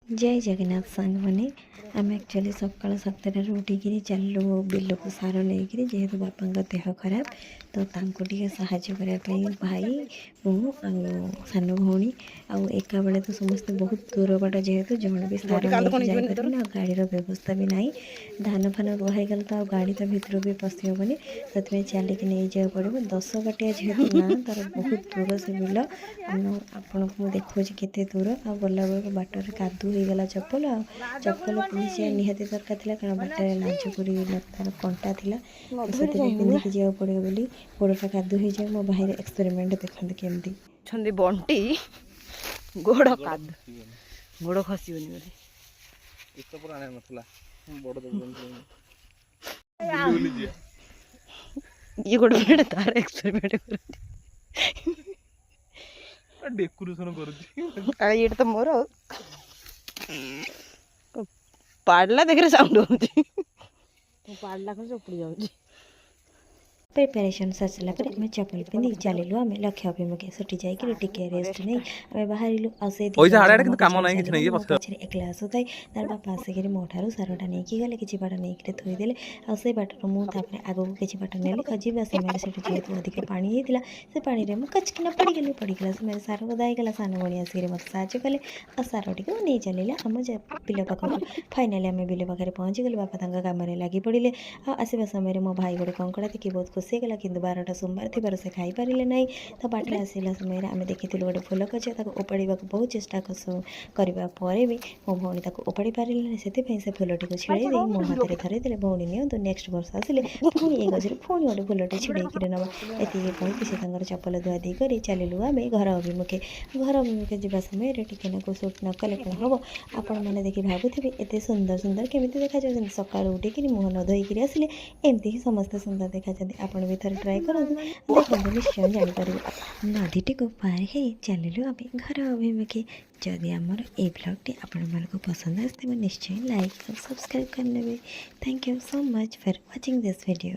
जय जगन्नाथ सांग मैंने आम एक्चुअली सकाल 7टार उठिक चलू बिल को सार नहीं जेहेतु बापा देह खराब तो तांको साहाय्य करने भाई मु सान भौणी आका बेले तो समस्ते बहुत दूर बाट जेहेतु जड़े भी सार नहीं जापर गाड़ी व्यवस्था भी ना धान फान रुआईगला तो गाड़ी तो भितर भी पशि हेनी से चलिक नहीं जा पड़ो 10 बाटिया जेहेतु ना तार बहुत दूर से बिल आपन को देखा केते दूर आ गला बेलू बाटर कादू होगला चप्पल चप्पल पिंधि निहाती दरकार था कारण बाटर नाजुकुरी तार कंटा था से पिंधिकी जा पड़ो बोली गोड़टा कादू हो जाए मो भाई एक्सपेरिमेंट देखते केमती बंटी गोड़ कादू गोड़ खसबनी ये गोटे तार एक्सपेरिमेंट डेकोरेशन कर ये तो मोर पाड़ला देख साउंड होची पाड़ला कर चपड़ी जाउची प्रिपेरेसन सरसला आम चप्पल पिंधि चलू आम लक्ष्य अभिमुखे सुटी जाइए टिके रेस्ट नहीं आम बाहर पछे एकला आसुए तार बापा आसिक मो ठार सारटा नहीं गले कि बाट नहीं थोदेले आसे बाटर मुझे आग को किसी बाट ने खजा समय से जेहतु अधिक पानी होता से पानी में कचकिना पड़गली पड़गला समय सार गदाईगला सान भणी आसिक मत साहय कले आ सार टी नहीं चलिए आम बिल पाखक फाइनाली आम बिल पाखे पहुँची गलु बापा कम लगी पड़े आसवा समय मो भाई गोटे कंकड़ा देखिए बहुत खुशी गला कि 12टा सोमवार थी से खाई पारे ना तो बाटे आसला समय आम देखी गोटे फूल गछ ओपाड़ा बहुत चेष्टा करने भी मो भौणी ओपाड़ी पारे से फूलटी को छिड़े मो हाथ में धरदे भौणी नियंतु नेक्स्ट वर्ष आसिले पुणी ये गजर पुणी गोटे फूलटे छिड़े नवा ये कही से चप्पल धुआ दी कर चलू आम घर अभिमुखे जावा समय टिके ना सुट न कले कौन हम आपण मैंने देखिए भावुथे एत सुंदर सुंदर केमी देखा जाए सका उठिक मुँह न धोईक आसिले एमती ही समस्त सुंदर देखा जाते आप भी थे ट्राए करूँ देखते निश्चय जापर नदीटी को पार हो चलू आम घर अभिमुखे जदि आमर ये ब्लॉगटी आपको पसंद आसते निश्चय लाइक और सब्सक्राइब करने। Thank you so much for watching this video.